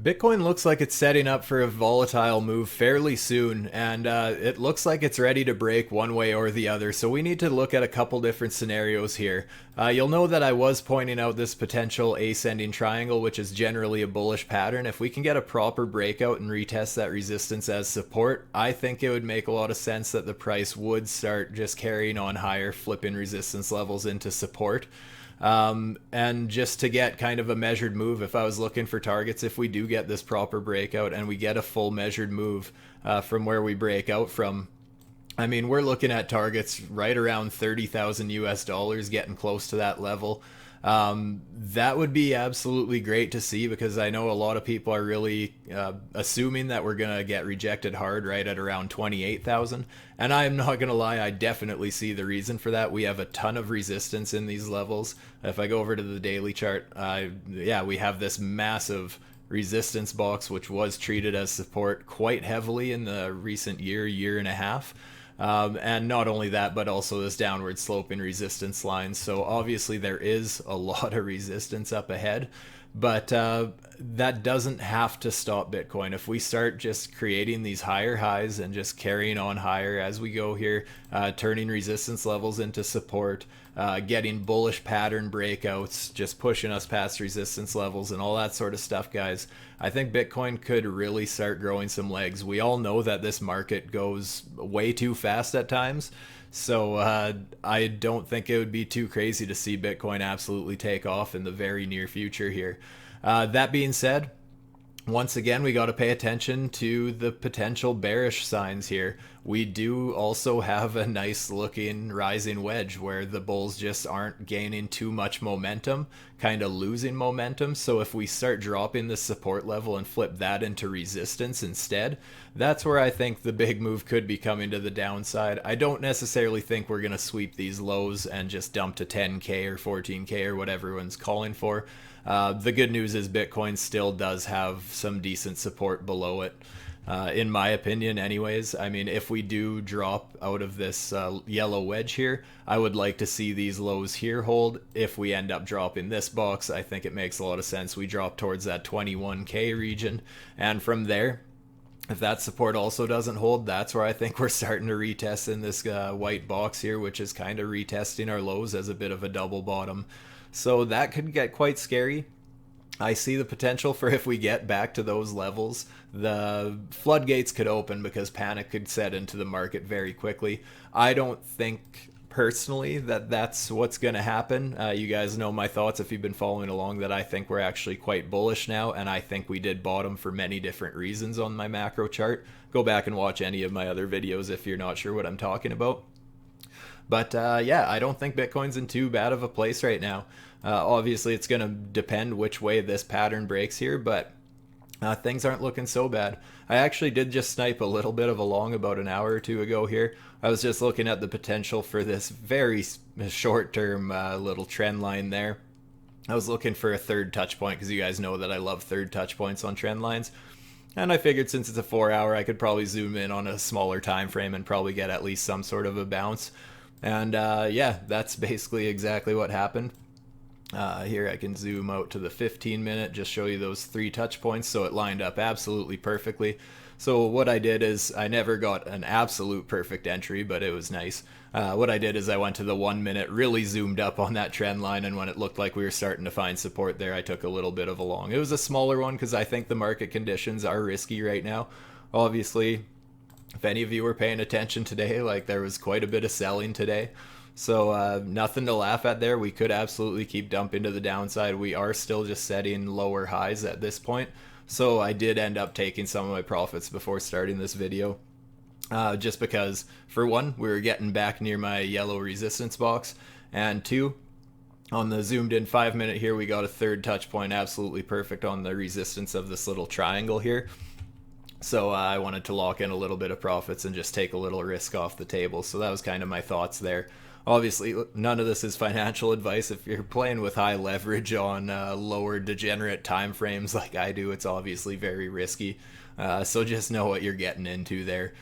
Bitcoin looks like it's setting up for a volatile move fairly soon, and it looks like it's ready to break one way or the other. So we need to look at a couple different scenarios here. You'll know that I was pointing out this potential ascending triangle, which is generally a bullish pattern. If we can get a proper breakout and retest that resistance as support, I think it would make a lot of sense that the price would start just carrying on higher, flipping resistance levels into support. And just to get kind of a measured move, if I was looking for targets, if we do get this proper breakout and we get a full measured move from where we break out from, I mean, we're looking at targets right around 30,000 US dollars, getting close to that level. That would be absolutely great to see, because I know a lot of people are really assuming that we're going to get rejected hard right at around 28,000. And I'm not going to lie, I definitely see the reason for that. We have a ton of resistance in these levels. If I go over to the daily chart, yeah, we have this massive resistance box, which was treated as support quite heavily in the recent year and a half. And not only that, but also this downward sloping resistance line. So obviously there is a lot of resistance up ahead, but that doesn't have to stop Bitcoin. If we start just creating these higher highs and just carrying on higher as we go here, turning resistance levels into support, getting bullish pattern breakouts, just pushing us past resistance levels and all that sort of stuff, guys, I think Bitcoin could really start growing some legs. We all know that this market goes way too fast at times. So I don't think it would be too crazy to see Bitcoin absolutely take off in the very near future here. That being said, once again, we got to pay attention to the potential bearish signs here. We do also have a nice looking rising wedge where the bulls just aren't gaining too much momentum, kind of losing momentum. So if we start dropping the support level and flip that into resistance instead, that's where I think the big move could be coming to the downside. I don't necessarily think we're going to sweep these lows and just dump to 10K or 14K or what everyone's calling for. The good news is Bitcoin still does have some decent support below it, in my opinion anyways. I mean, if we do drop out of this yellow wedge here, I would like to see these lows here hold. If we end up dropping this box, I think it makes a lot of sense we drop towards that 21K region, and from there, if that support also doesn't hold, that's where I think we're starting to retest in this white box here, which is kind of retesting our lows as a bit of a double bottom. So that could get quite scary. I see the potential for, if we get back to those levels, the floodgates could open because panic could set into the market very quickly. I don't think personally that that's what's going to happen. You guys know my thoughts if you've been following along, that I think we're actually quite bullish now, and I think we did bottom for many different reasons on my macro chart. Go back and watch any of my other videos if you're not sure what I'm talking about. But yeah, I don't think Bitcoin's in too bad of a place right now. Obviously, it's going to depend which way this pattern breaks here, but things aren't looking so bad. I actually did just snipe a little bit of a long about an hour or two ago here. I was just looking at the potential for this very short-term little trend line there. I was looking for a third touch point because you guys know that I love third touch points on trend lines. And I figured since it's a 4 hour, I could probably zoom in on a smaller time frame and probably get at least some sort of a bounce. And yeah, that's basically exactly what happened. Here I can zoom out to the 15 minute, just show you those 3 touch points. So it lined up absolutely perfectly. So what I did is, I never got an absolute perfect entry, but it was nice. What I did is I went to the 1 minute, really zoomed up on that trend line, and when it looked like we were starting to find support there, I took a little bit of a long. It was a smaller one because I think the market conditions are risky right now. Obviously, if any of you were paying attention today, like, there was quite a bit of selling today. So nothing to laugh at there. We could absolutely keep dumping to the downside. We are still just setting lower highs at this point. So I did end up taking some of my profits before starting this video. Just because, for one, we were getting back near my yellow resistance box. And 2, on the zoomed in 5 minute here, we got a third touch point absolutely perfect on the resistance of this little triangle here. So I wanted to lock in a little bit of profits and just take a little risk off the table. So that was kind of my thoughts there. Obviously, none of this is financial advice. If you're playing with high leverage on lower degenerate time frames like I do, it's obviously very risky. So just know what you're getting into there.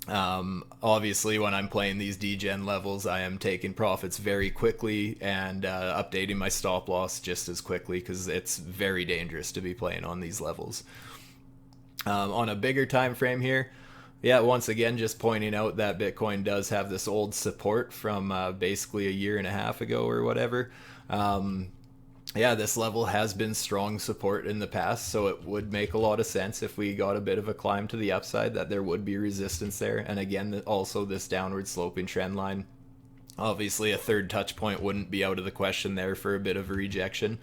Obviously, when I'm playing these degen levels, I am taking profits very quickly and updating my stop loss just as quickly because it's very dangerous to be playing on these levels. On a bigger time frame here, yeah, once again, just pointing out that Bitcoin does have this old support from basically a year and a half ago or whatever. Um, yeah, this level has been strong support in the past, so it would make a lot of sense if we got a bit of a climb to the upside that there would be resistance there. And again, also this downward sloping trend line. Obviously, a third touch point wouldn't be out of the question there for a bit of a rejection.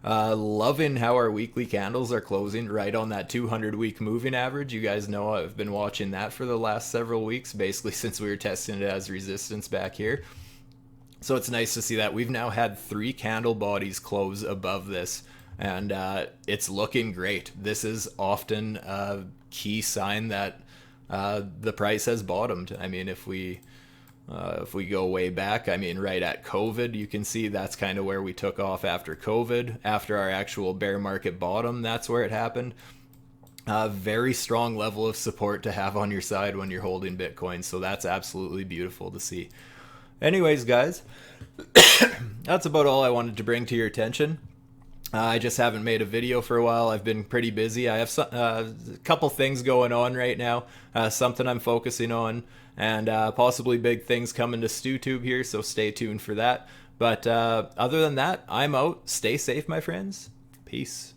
Loving how our weekly candles are closing right on that 200 week moving average. You guys know I've been watching that for the last several weeks, basically since we were testing it as resistance back here. So it's nice to see that we've now had 3 candle bodies close above this, and it's looking great. This is often a key sign that the price has bottomed. I mean, if we go way back, I mean, right at COVID, you can see that's kind of where we took off after COVID. After our actual bear market bottom, that's where it happened. A very strong level of support to have on your side when you're holding Bitcoin. So that's absolutely beautiful to see. Anyways, guys, that's about all I wanted to bring to your attention. I just haven't made a video for a while. I've been pretty busy. I have a couple things going on right now, something I'm focusing on, and possibly big things coming to StewTube here, so stay tuned for that. But other than that, I'm out. Stay safe, my friends. Peace.